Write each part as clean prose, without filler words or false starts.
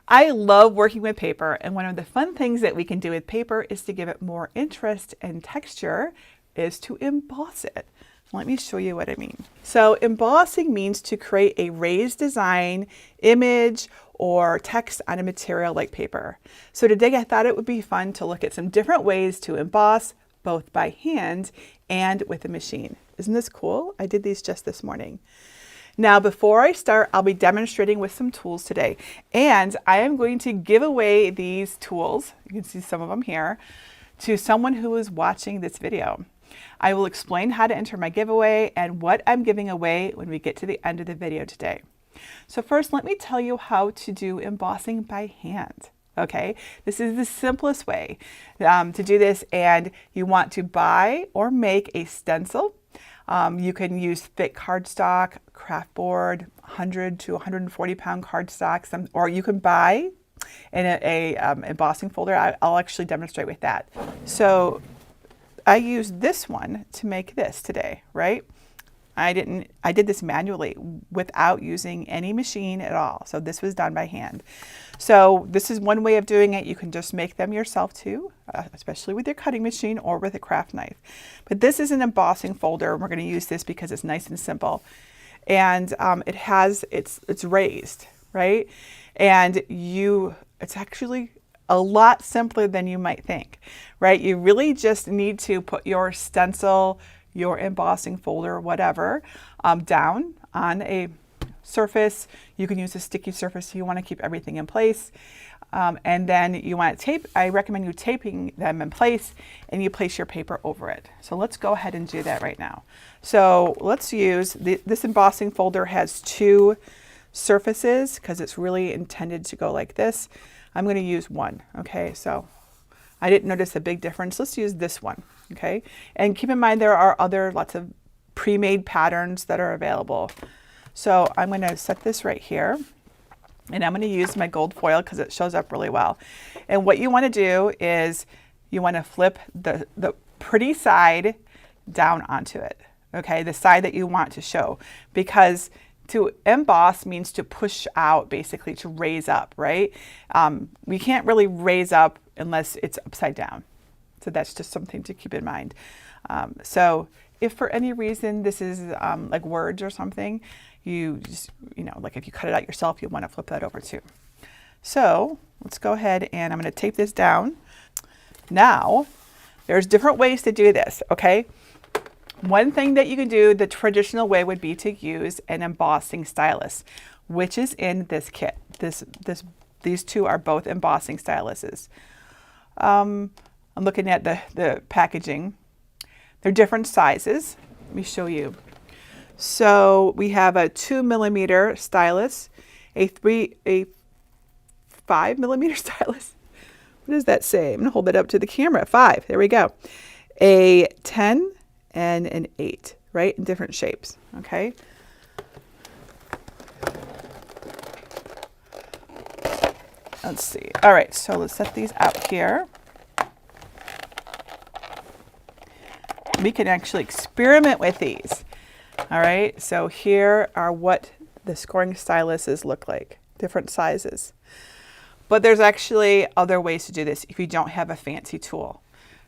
I love working with paper, and one of the fun things that we can do with paper is to give it more interest and texture is to emboss it. Let me show you what I mean. So embossing means to create a raised design, image, or text on a material like paper. So today I thought it would be fun to look at some different ways to emboss, both by hand and with a machine. Isn't this cool? I did these just this morning. Now, before I start, I'll be demonstrating with some tools today, and I am going to give away these tools, you can see some of them here, to someone who is watching this video. I will explain how to enter my giveaway and what I'm giving away when we get to the end of the video today. So first, let me tell you how to do embossing by hand. Okay, this is the simplest way to do this, and you want to buy or make a stencil. You can use thick cardstock, craft board, 100 to 140 pound cardstock, or you can buy in a embossing folder. I'll actually demonstrate with that. So I used this one to make this today, right? I did this manually without using any machine at all. So this was done by hand. So this is one way of doing it. You can just make them yourself too, especially with your cutting machine or with a craft knife. But this is an embossing folder. We're going to use this because it's nice and simple. And it's raised, right? And it's actually a lot simpler than you might think, right? You really just need to put your stencil, your embossing folder, whatever, down on a surface. You can use a sticky surface if you want to keep everything in place. And then you want to tape. I recommend you taping them in place, and you place your paper over it. So let's go ahead and do that right now. So let's use, this embossing folder has two surfaces because it's really intended to go like this. I'm going to use one, okay? So I didn't notice a big difference. Let's use this one, okay? And keep in mind there are lots of pre-made patterns that are available. So I'm going to set this right here, and I'm going to use my gold foil because it shows up really well. And what you want to do is you want to flip the pretty side down onto it, okay? The side that you want to show, because to emboss means to push out, basically to raise up, right? We can't really raise up unless it's upside down. So that's just something to keep in mind. So if for any reason this is like words or something, you just, like if you cut it out yourself, you want to flip that over too. So let's go ahead and I'm going to tape this down. Now, there's different ways to do this, okay? One thing that you can do, the traditional way would be to use an embossing stylus, which is in this kit. These two are both embossing styluses. I'm looking at the packaging. They're different sizes. Let me show you. So we have a 2mm stylus, a 5mm stylus. What does that say? I'm going to hold it up to the camera. 5. There we go. A 10 and an 8, right? In different shapes, okay? Let's see. All right, so let's set these out here. We can actually experiment with these. All right, so here are what the scoring styluses look like, different sizes. But there's actually other ways to do this if you don't have a fancy tool,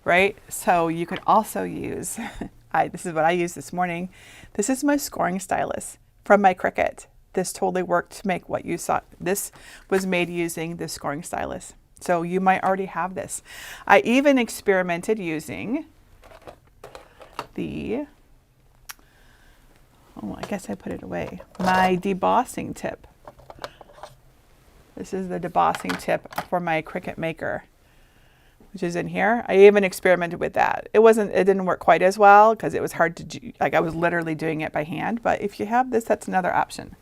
right? So you could also use, this is what I used this morning. This is my scoring stylus from my Cricut. This totally worked to make what you saw. This was made using the scoring stylus. So you might already have this. I even experimented using I guess I put it away, my debossing tip. This is the debossing tip for my Cricut Maker, which is in here. I even experimented with that. It didn't work quite as well because it was hard to do, I was literally doing it by hand, but if you have this, that's another option.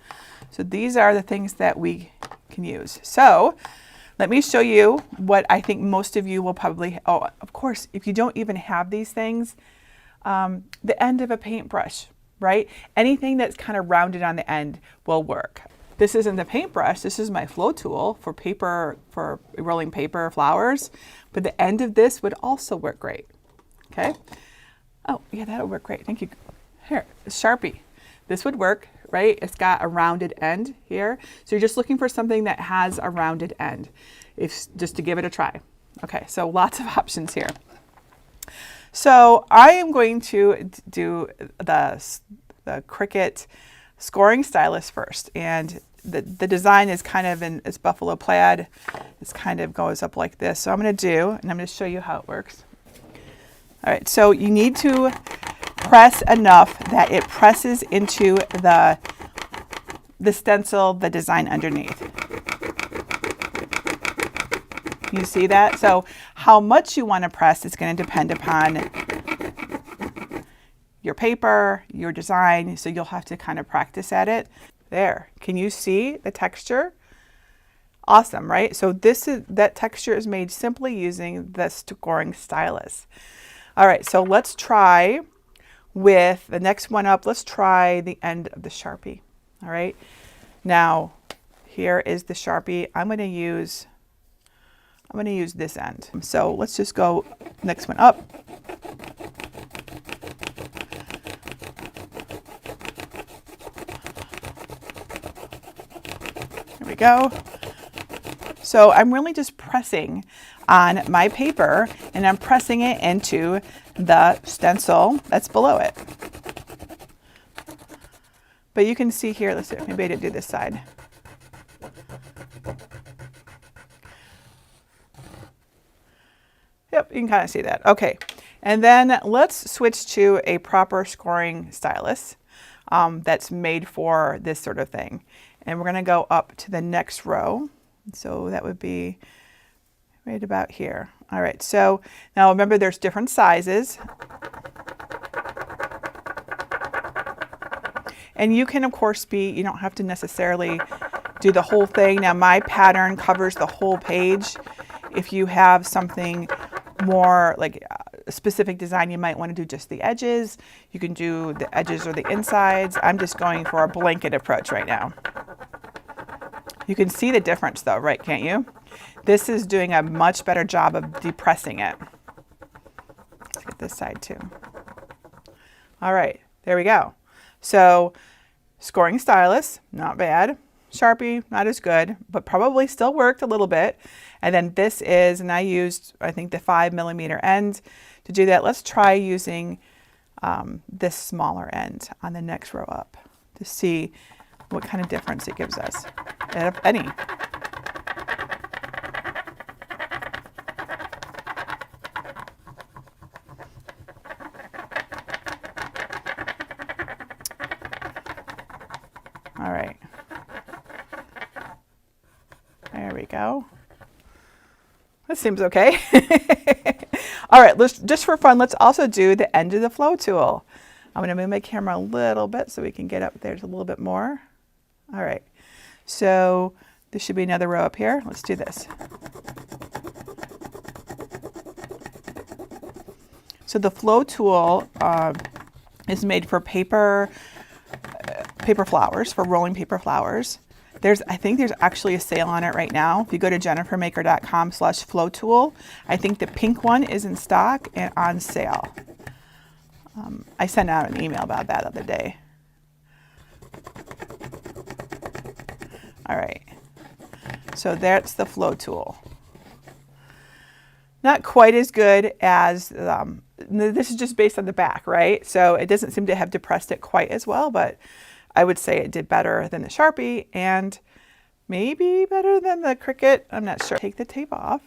So these are the things that we can use. So let me show you what I think most of you will probably, of course, if you don't even have these things, the end of a paintbrush, right? Anything that's kind of rounded on the end will work. This isn't the paintbrush, this is my flow tool for paper, for rolling paper, flowers, but the end of this would also work great, okay? Oh, yeah, that'll work great, thank you. Here, Sharpie. This would work right? It's got a rounded end here. So you're just looking for something that has a rounded end, just to give it a try. Okay, so lots of options here. So I am going to do the Cricut scoring stylus first. And the design is kind of it's buffalo plaid. It's kind of goes up like this. So I'm going to and I'm going to show you how it works. All right, so you need to press enough that it presses into the stencil, the design underneath. You see that? So how much you want to press is going to depend upon your paper, your design. So you'll have to kind of practice at it. There, can you see the texture? Awesome, right? So that texture is made simply using the scoring stylus. All right, so let's try with the next one up. Let's try the end of the Sharpie. All right, now here is the Sharpie. I'm going to use this end. So let's just go next one up. There we go. So I'm really just pressing on my paper, and I'm pressing it into the stencil that's below it. But you can see here, let's see, maybe I didn't do this side. Yep, you can kind of see that. Okay, and then let's switch to a proper scoring stylus that's made for this sort of thing. And we're going to go up to the next row. So that would be right about here. All right, so now remember there's different sizes. And you can, of course, you don't have to necessarily do the whole thing. Now my pattern covers the whole page. If you have something more like a specific design, you might want to do just the edges. You can do the edges or the insides. I'm just going for a blanket approach right now. You can see the difference though, right? Can't you? This is doing a much better job of depressing it. Let's get this side too. All right, there we go. So scoring stylus, not bad. Sharpie, not as good, but probably still worked a little bit. And then this is, and I used, I think, the 5mm end to do that. Let's try using this smaller end on the next row up to see what kind of difference it gives us, if any. All right. There we go. That seems okay. All right, just for fun, let's also do the end of the flow tool. I'm going to move my camera a little bit so we can get up there a little bit more. All right, so there should be another row up here. Let's do this. So the flow tool is made for paper flowers, for rolling paper flowers. I think there's actually a sale on it right now. If you go to jennifermaker.com/flow tool, I think the pink one is in stock and on sale. I sent out an email about that the other day. All right, so that's the flow tool. Not quite as good as, this is just based on the back, right? So it doesn't seem to have depressed it quite as well, but I would say it did better than the Sharpie and maybe better than the Cricut. I'm not sure. Take the tape off.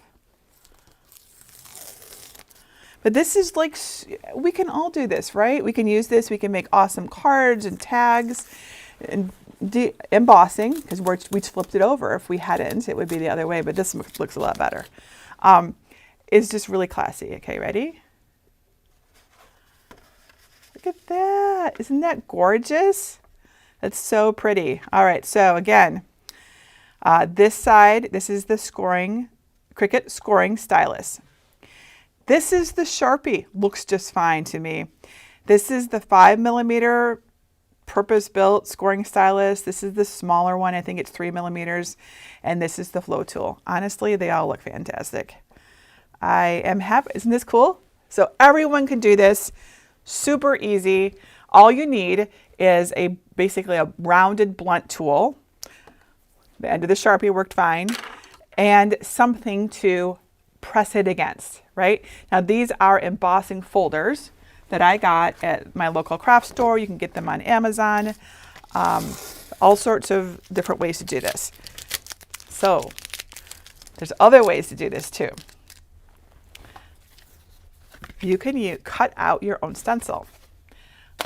But this is like, we can all do this, right? We can use this. We can make awesome cards and tags and embossing, because we flipped it over. If we hadn't, it would be the other way, but this looks a lot better. It's just really classy. Okay, ready? Look at that. Isn't that gorgeous? That's so pretty. All right, so again, this side, this is the Cricut scoring stylus. This is the Sharpie. Looks just fine to me. This is the 5mm purpose-built scoring stylus. This is the smaller one. I think it's 3mm. And this is the flow tool. Honestly, they all look fantastic. I am happy. Isn't this cool? So everyone can do this. Super easy. all you need is basically a rounded blunt tool. The end of the Sharpie worked fine, and something to press it against, right? Now these are embossing folders that I got at my local craft store. You can get them on Amazon. All sorts of different ways to do this. So there's other ways to do this too. You can cut out your own stencil.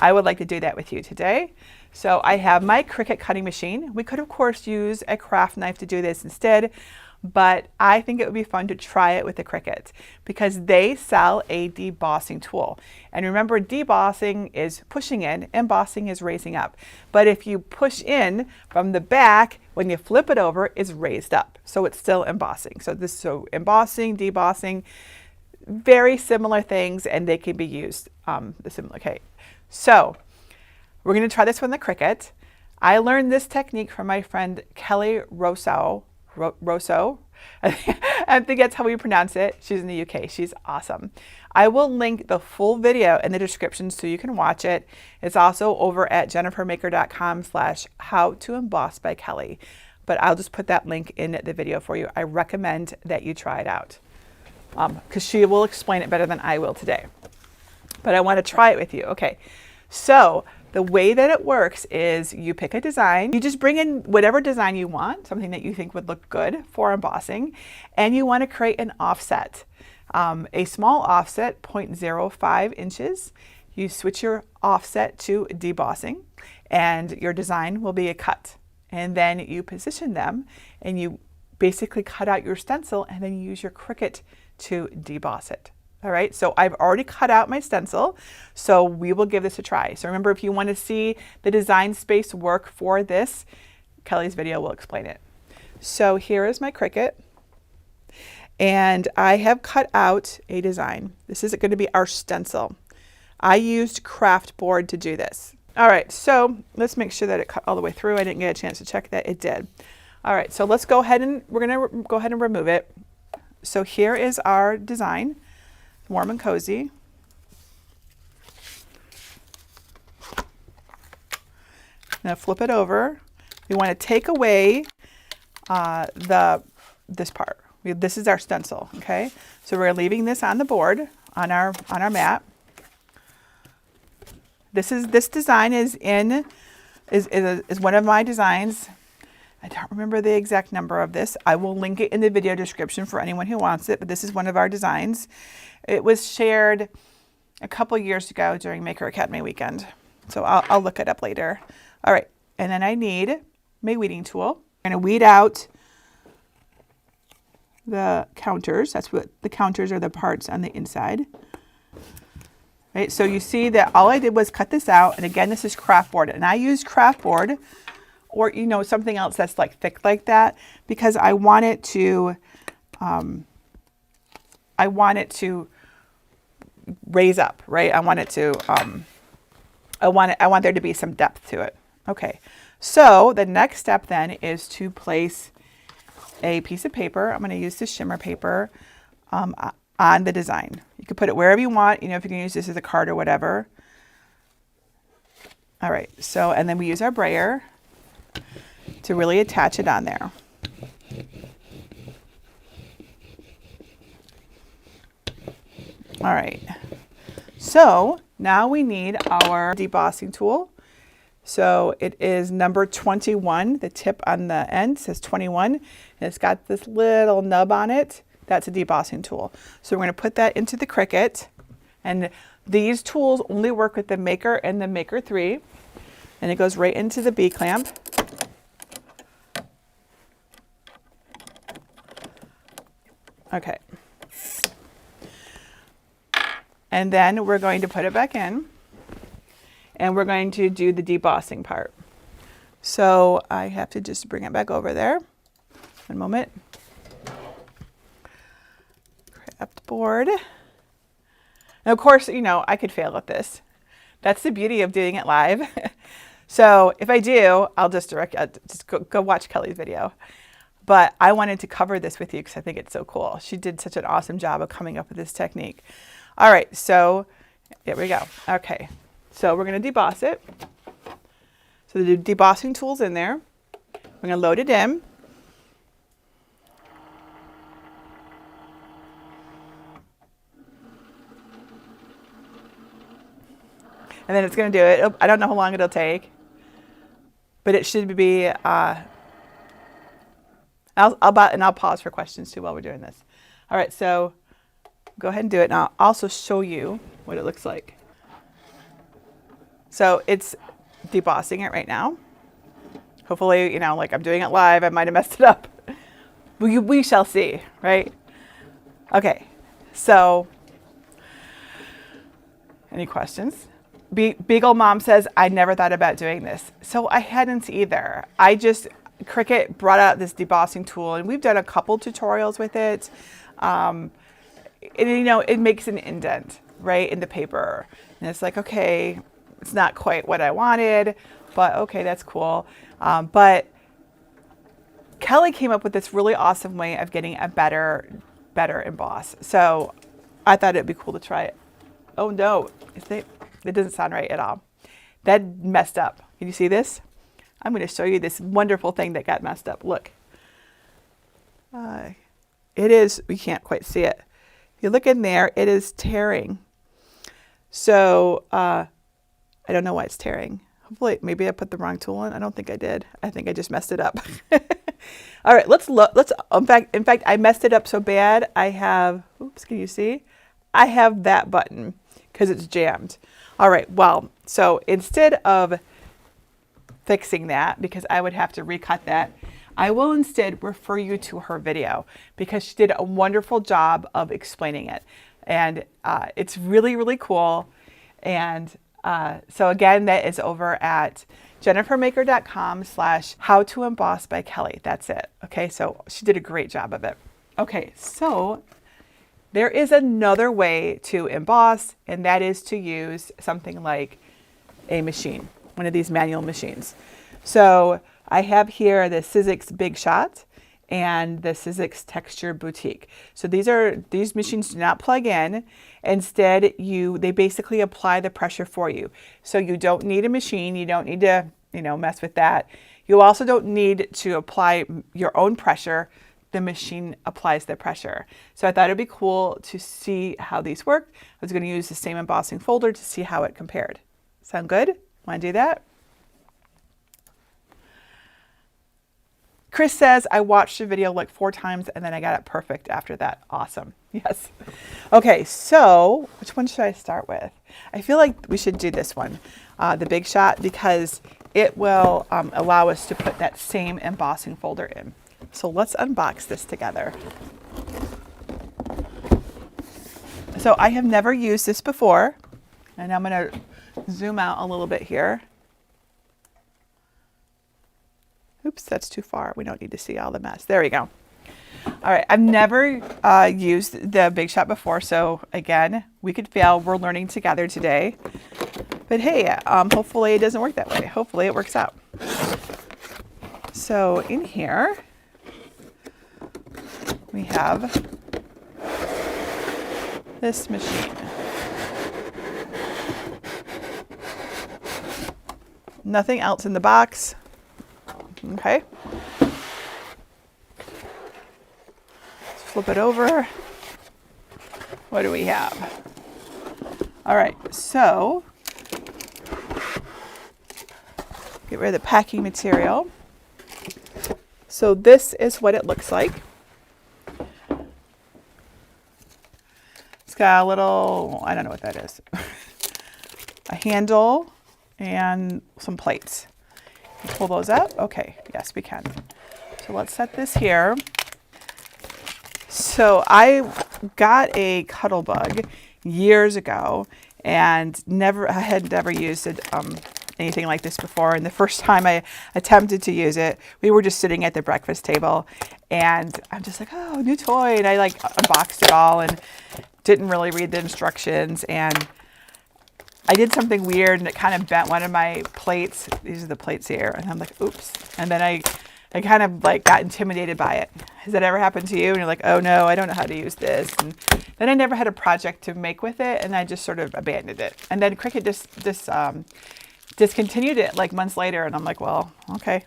I would like to do that with you today. So I have my Cricut cutting machine. We could of course use a craft knife to do this instead, but I think it would be fun to try it with the Cricut because they sell a debossing tool. And remember, debossing is pushing in, embossing is raising up. But if you push in from the back, when you flip it over, it's raised up. So it's still embossing. So embossing, debossing, very similar things, and they can be used okay. So we're going to try this one, the Cricut. I learned this technique from my friend Kelly Rosso. I think that's how we pronounce it. She's in the UK. She's awesome. I will link the full video in the description so you can watch it. It's also over at jennifermaker.com/how-to-emboss by Kelly. But I'll just put that link in the video for you. I recommend that you try it out because she will explain it better than I will today. But I want to try it with you. Okay, so the way that it works is you pick a design, you just bring in whatever design you want, something that you think would look good for embossing, and you want to create an offset, a small offset, 0.05 inches. You switch your offset to debossing, and your design will be a cut. And then you position them, and you basically cut out your stencil, and then you use your Cricut to deboss it. All right, so I've already cut out my stencil, so we will give this a try. So remember, if you want to see the design space work for this, Kelly's video will explain it. So here is my Cricut, and I have cut out a design. This is going to be our stencil. I used craft board to do this. All right, so let's make sure that it cut all the way through. I didn't get a chance to check that it did. All right, so let's go ahead and we're going to go ahead and remove it. So here is our design. Warm and cozy. Now flip it over. We want to take away this part. This is our stencil, okay? So we're leaving this on the board on our mat. This design is one of my designs. I don't remember the exact number of this. I will link it in the video description for anyone who wants it, but this is one of our designs. It was shared a couple years ago during Maker Academy weekend. So I'll look it up later. All right, and then I need my weeding tool. I'm gonna weed out the counters. That's what the counters are, the parts on the inside. Right, so you see that all I did was cut this out, and again, this is craft board, and I use craft board or something else that's like thick like that because I want it to raise up, right? I want there to be some depth to it. Okay, so the next step then is to place a piece of paper. I'm going to use this shimmer paper on the design. You can put it wherever you want, if you can use this as a card or whatever. All right, so, and then we use our brayer to really attach it on there. All right, so now we need our debossing tool. So it is number 21. The tip on the end says 21, and it's got this little nub on it. That's a debossing tool. So we're going to put that into the Cricut, and these tools only work with the Maker and the Maker 3, and it goes right into the B clamp. Okay. And then we're going to put it back in, and we're going to do the debossing part. So I have to just bring it back over there. One moment. Craft board. And of course, I could fail at this. That's the beauty of doing it live. So if I do, I'll just go watch Kelly's video. But I wanted to cover this with you because I think it's so cool. She did such an awesome job of coming up with this technique. All right, so here we go. Okay, So we're going to deboss it. So the debossing tool's in there. We're going to load it in. And then it's going to do it. I don't know how long it'll take, but it should be, I'll pause for questions too while we're doing this. All right, so go ahead and do it. And I'll also show you what it looks like. So it's debossing it right now. Hopefully, you know, like I'm doing it live, I might have messed it up. We shall see, right? Okay, so any questions? Beagle Mom says, I never thought about doing this. So I hadn't either. Cricut brought out this debossing tool, and we've done a couple tutorials with it. And, you know, it makes an indent, right, in the paper. And it's like, okay, it's not quite what I wanted, but okay, that's cool. But Kelly came up with this really awesome way of getting a better emboss. So I thought it'd be cool to try it. Oh no, it doesn't sound right at all. That messed up. Can you see this? I'm going to show you this wonderful thing that got messed up. Look. It is, we can't quite see it. If you look in there, it is tearing. So I don't know why it's tearing. Hopefully, maybe I put the wrong tool in. I don't think I did. I think I just messed it up. All right, let's look. In fact, I messed it up so bad. I have, oops, can you see? I have that button because it's jammed. All right, well, so instead of fixing that, because I would have to recut that, I will instead refer you to her video because she did a wonderful job of explaining it. And it's really, really cool. And so again, that is over at jennifermaker.com/howtoemboss by Kelly. That's it. Okay, so she did a great job of it. Okay, so there is another way to emboss, and that is to use something like a machine, one of these manual machines. So I have here the Sizzix Big Shot and the Sizzix Texture Boutique. So these machines do not plug in. Instead, they basically apply the pressure for you. So you don't need a machine. You don't need to, mess with that. You also don't need to apply your own pressure. The machine applies the pressure. So I thought it'd be cool to see how these work. I was going to use the same embossing folder to see how it compared. Sound good? Want to do that? Chris says, I watched the video like 4 times and then I got it perfect after that. Awesome. Yes. Okay, so which one should I start with? I feel like we should do this one, the Big Shot, because it will allow us to put that same embossing folder in. So let's unbox this together. So I have never used this before, and I'm going to zoom out a little bit here. Oops, that's too far. We don't need to see all the mess. There we go. All right, I've never used the Big Shot before, so again, we could fail. We're learning together today. But hey, hopefully it doesn't work that way. Hopefully it works out. So in here, we have this machine. Nothing else in the box. Okay. Let's flip it over. What do we have? All right, so get rid of the packing material. So this is what it looks like. It's got a little, I don't know what that is, a handle and some plates. Pull those up. Okay, yes, we can. So let's set this here. So I got a Cuttlebug years ago and I had never used anything like this before. And the first time I attempted to use it, we were just sitting at the breakfast table and I'm just like, oh, new toy. And I unboxed it all and didn't really read the instructions. And I did something weird and it kind of bent one of my plates. These are the plates here. And I'm like, oops. And then I kind of got intimidated by it. Has that ever happened to you? And you're like, oh no, I don't know how to use this. And then I never had a project to make with it, and I just sort of abandoned it. And then Cricut discontinued it like months later, and I'm like, well, okay.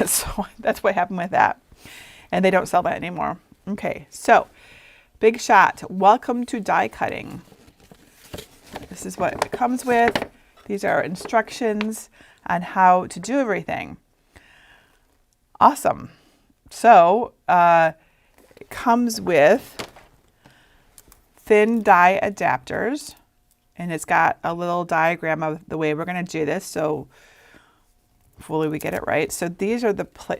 So that's what happened with that. And they don't sell that anymore. Okay, so Big Shot, welcome to die cutting. This is what it comes with. These are instructions on how to do everything. Awesome. So it comes with thin die adapters, and it's got a little diagram of the way we're going to do this. So hopefully we get it right. So these are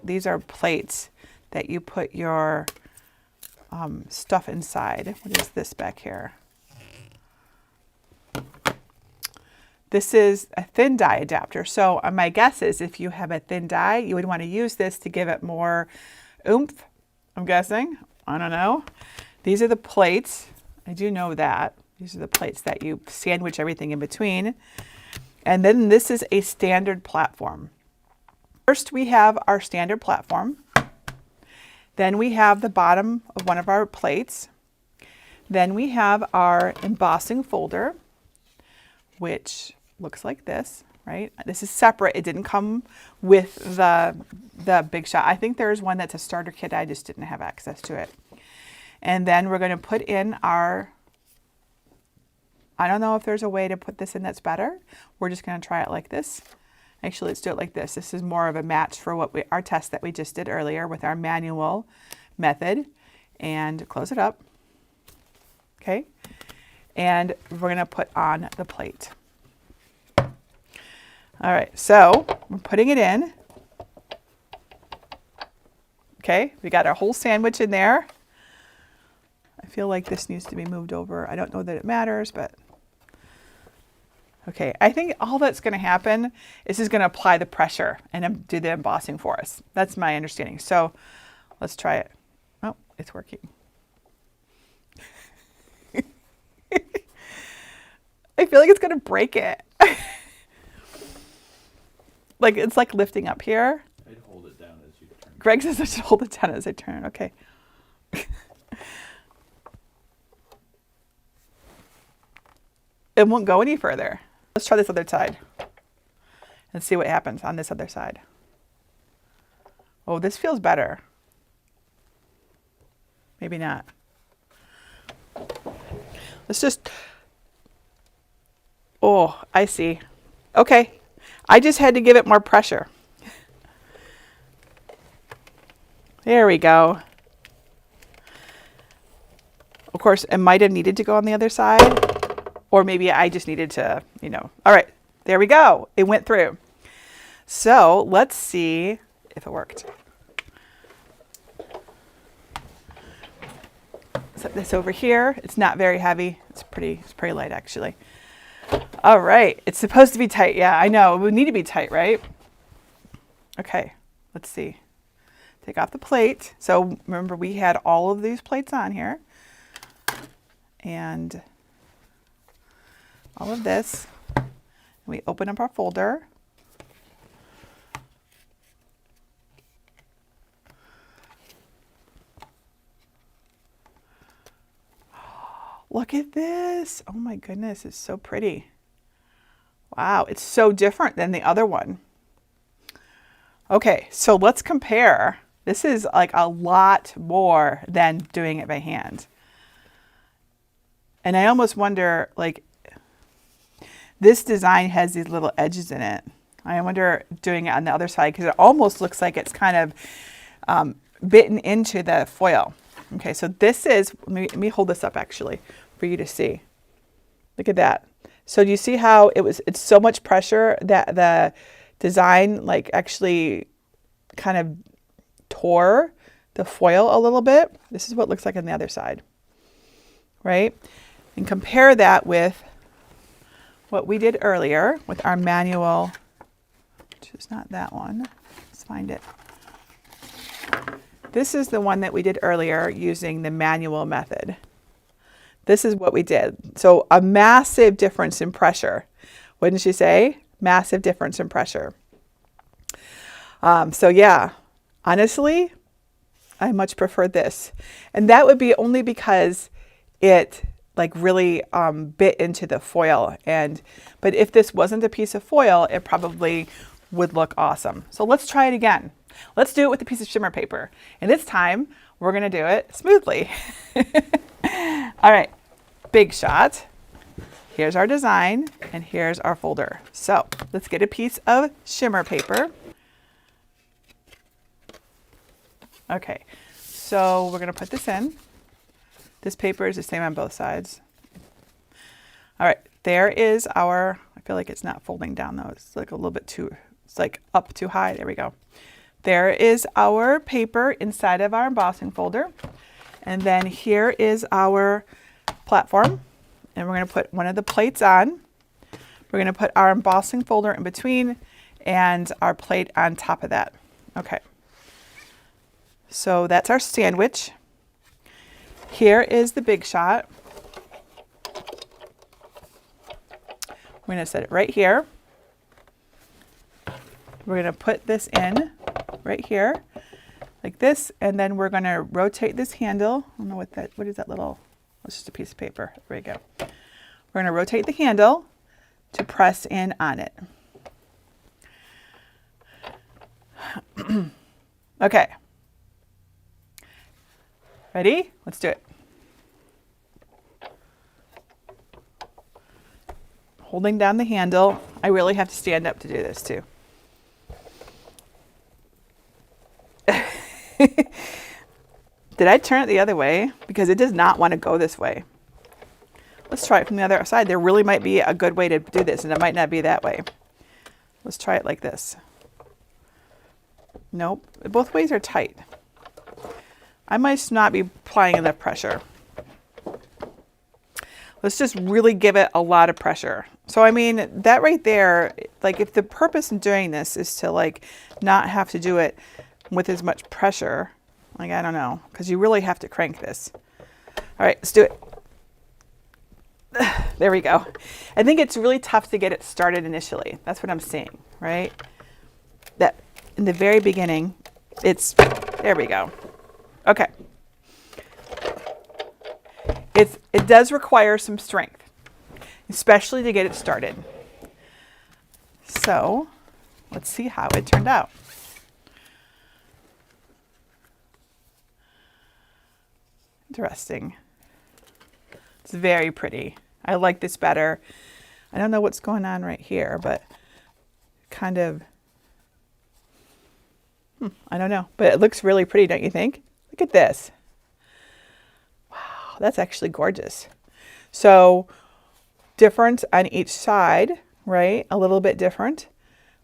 these are plates that you put your stuff inside. What is this back here? This is a thin die adapter. So my guess is if you have a thin die, you would want to use this to give it more oomph, I'm guessing. I don't know. These are the plates. I do know that. These are the plates that you sandwich everything in between. And then this is a standard platform. First, we have our standard platform. Then we have the bottom of one of our plates. Then we have our embossing folder, which looks like this, right? This is separate. It didn't come with the Big Shot. I think there's one that's a starter kit. I just didn't have access to it. And then we're going to put in our, I don't know if there's a way to put this in that's better. We're just going to try it like this. Actually, let's do it like this. This is more of a match for what our test that we just did earlier with our manual method. And close it up. Okay. And we're going to put on the plate. All right, so we're putting it in. Okay, we got our whole sandwich in there. I feel like this needs to be moved over. I don't know that it matters, but okay. I think all that's going to happen is it's going to apply the pressure and do the embossing for us. That's my understanding. So let's try it. Oh, it's working. I feel like it's going to break it. Like it's like lifting up here. I'd hold it down as you turn. Greg says I should hold it down as I turn. Okay. It won't go any further. Let's try this other side and see what happens on this other side. Oh, this feels better. Maybe not. Let's just, oh, I see. Okay. I just had to give it more pressure. There we go. Of course, it might have needed to go on the other side, or maybe I just needed to, you know. All right, there we go. It went through. So let's see if it worked. Set this over here. It's not very heavy. It's pretty light actually. All right, it's supposed to be tight. Yeah, I know. It would need to be tight, right? Okay, let's see. Take off the plate. So remember, we had all of these plates on here. And all of this. We open up our folder. Look at this. Oh my goodness, it's so pretty. Wow, it's so different than the other one. Okay, so let's compare. This is like a lot more than doing it by hand. And I almost wonder, like, this design has these little edges in it. I wonder doing it on the other side because it almost looks like it's kind of bitten into the foil. Okay, so this is, let me hold this up actually for you to see. Look at that. So do you see how it's so much pressure that the design like actually kind of tore the foil a little bit? This is what it looks like on the other side, right? And compare that with what we did earlier with our manual, which is not that one. Let's find it. This is the one that we did earlier using the manual method. This is what we did. So a massive difference in pressure. Wouldn't you say? Massive difference in pressure. So yeah, honestly, I much prefer this. And that would be only because it like really bit into the foil. But if this wasn't a piece of foil, it probably would look awesome. So let's try it again. Let's do it with a piece of shimmer paper. And this time we're gonna do it smoothly. All right, Big Shot. Here's our design and here's our folder. So let's get a piece of shimmer paper. Okay, so we're gonna put this in. This paper is the same on both sides. All right, there is our, I feel like it's not folding down though. It's like a little bit too, it's like up too high. There we go. There is our paper inside of our embossing folder. And then here is our platform. And we're gonna put one of the plates on. We're gonna put our embossing folder in between and our plate on top of that. Okay. So that's our sandwich. Here is the Big Shot. We're gonna set it right here. We're gonna put this in right here, like this, and then we're gonna rotate this handle. I don't know what is that little, it's just a piece of paper. There we go. We're gonna rotate the handle to press in on it. Okay. Ready? Let's do it. Holding down the handle. I really have to stand up to do this too. Did I turn it the other way? Because it does not want to go this way. Let's try it from the other side. There really might be a good way to do this, and it might not be that way. Let's try it like this. Nope, both ways are tight. I might not be applying enough pressure. Let's just really give it a lot of pressure. So I mean, that right there, like if the purpose in doing this is to like not have to do it with as much pressure, like I don't know, because you really have to crank this. All right, let's do it. There we go. I think it's really tough to get it started initially. That's what I'm seeing, right? That in the very beginning, there we go. Okay. It does require some strength, especially to get it started. So let's see how it turned out. Interesting. It's very pretty. I like this better. I don't know what's going on right here, but kind of, I don't know, but it looks really pretty, don't you think? Look at this. Wow, that's actually gorgeous. So different on each side, right? A little bit different,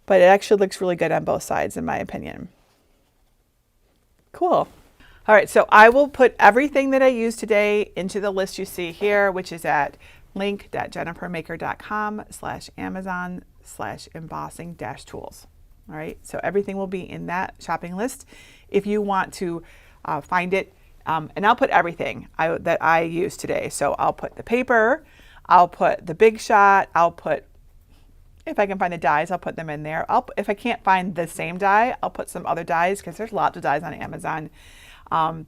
but it actually looks really good on both sides in my opinion. Cool. All right, so I will put everything that I used today into the list you see here, which is at link.jennifermaker.com/amazon/embossing-tools. All right, so everything will be in that shopping list if you want to find it. And I'll put everything that I used today. So I'll put the paper, I'll put the Big Shot, I'll put, if I can find the dies, I'll put them in there. If I can't find the same die, I'll put some other dies because there's lots of dies on Amazon. I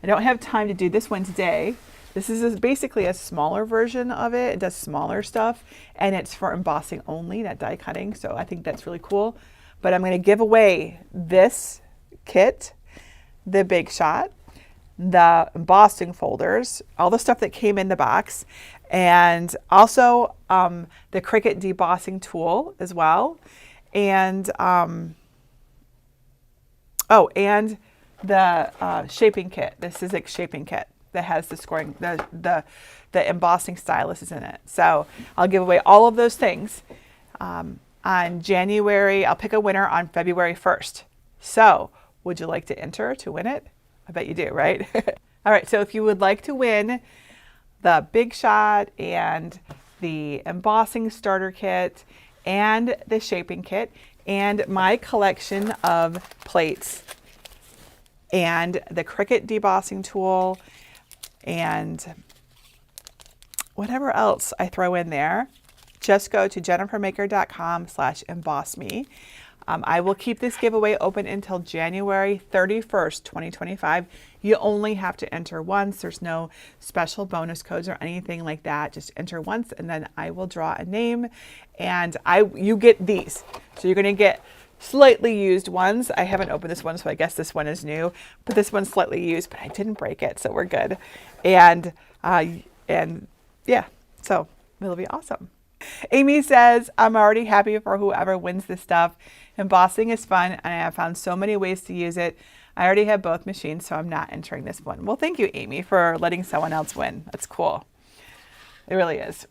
don't have time to do this one today. This is basically a smaller version of it. It does smaller stuff and it's for embossing only, not die cutting. So I think that's really cool. But I'm going to give away this kit, the Big Shot, the embossing folders, all the stuff that came in the box, and also the Cricut debossing tool as well. And the shaping kit, the Sizzix shaping kit that has the scoring, the embossing stylus is in it. So I'll give away all of those things on January. I'll pick a winner on February 1st. So would you like to enter to win it? I bet you do, right? All right, so if you would like to win the Big Shot and the embossing starter kit and the shaping kit and my collection of plates and the Cricut debossing tool and whatever else I throw in there, just go to jennifermaker.com/embossme. I will keep this giveaway open until January 31st, 2025. You only have to enter once. There's no special bonus codes or anything like that. Just enter once and then I will draw a name and you get these. So you're going to get slightly used ones. I haven't opened this one, so I guess this one is new, but this one's slightly used, but I didn't break it, so we're good. And yeah, so it'll be awesome. Amy says, I'm already happy for whoever wins this stuff. Embossing is fun, and I have found so many ways to use it. I already have both machines, so I'm not entering this one. Well, thank you, Amy, for letting someone else win. That's cool. It really is.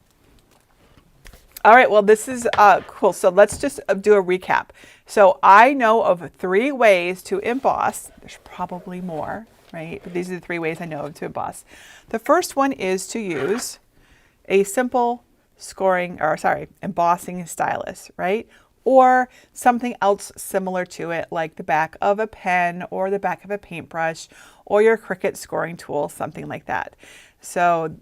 All right, well, this is cool. So let's just do a recap. So I know of 3 ways to emboss. There's probably more, right? But these are the 3 ways I know of to emboss. The first one is to use a simple embossing stylus, right? Or something else similar to it, like the back of a pen or the back of a paintbrush or your Cricut scoring tool, something like that. So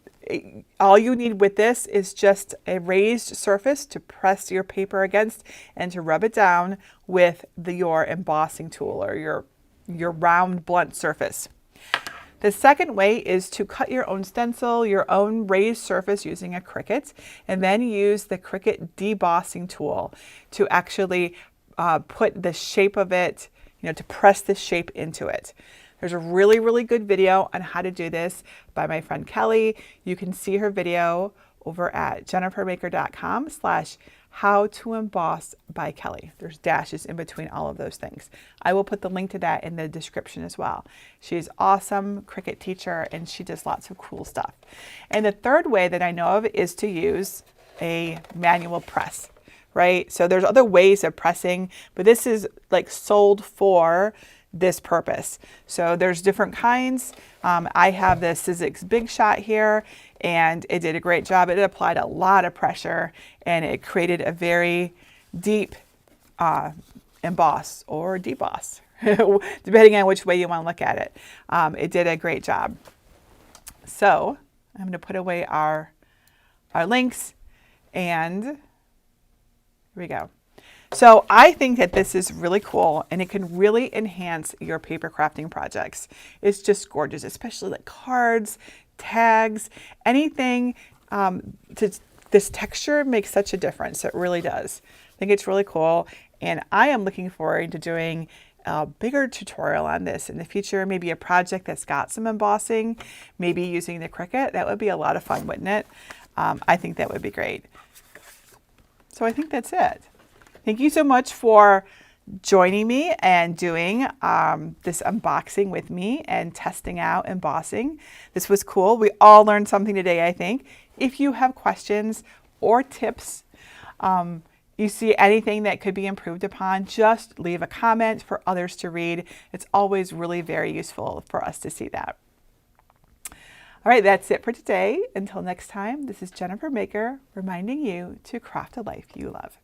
all you need with this is just a raised surface to press your paper against and to rub it down with your embossing tool or your round blunt surface. The second way is to cut your own stencil, your own raised surface using a Cricut, and then use the Cricut debossing tool to actually put the shape of it, to press the shape into it. There's a really, really good video on how to do this by my friend Kelly. You can see her video over at jennifermaker.com/how to emboss by Kelly. There's dashes in between all of those things. I will put the link to that in the description as well. She's awesome Cricut teacher and she does lots of cool stuff. And the third way that I know of is to use a manual press, right? So there's other ways of pressing, but this is like sold for this purpose. So there's different kinds. I have the Sizzix Big Shot here and it did a great job. It applied a lot of pressure and it created a very deep emboss or deboss, depending on which way you want to look at it. It did a great job. So I'm going to put away our links and here we go. So I think that this is really cool and it can really enhance your paper crafting projects. It's just gorgeous, especially like cards, tags, anything. This texture makes such a difference. It really does. I think it's really cool. And I am looking forward to doing a bigger tutorial on this in the future. Maybe a project that's got some embossing, maybe using the Cricut. That would be a lot of fun, wouldn't it? I think that would be great. So I think that's it. Thank you so much for joining me and doing this unboxing with me and testing out embossing. This was cool. We all learned something today, I think. If you have questions or tips, you see anything that could be improved upon, just leave a comment for others to read. It's always really very useful for us to see that. All right, that's it for today. Until next time, this is Jennifer Maker reminding you to craft a life you love.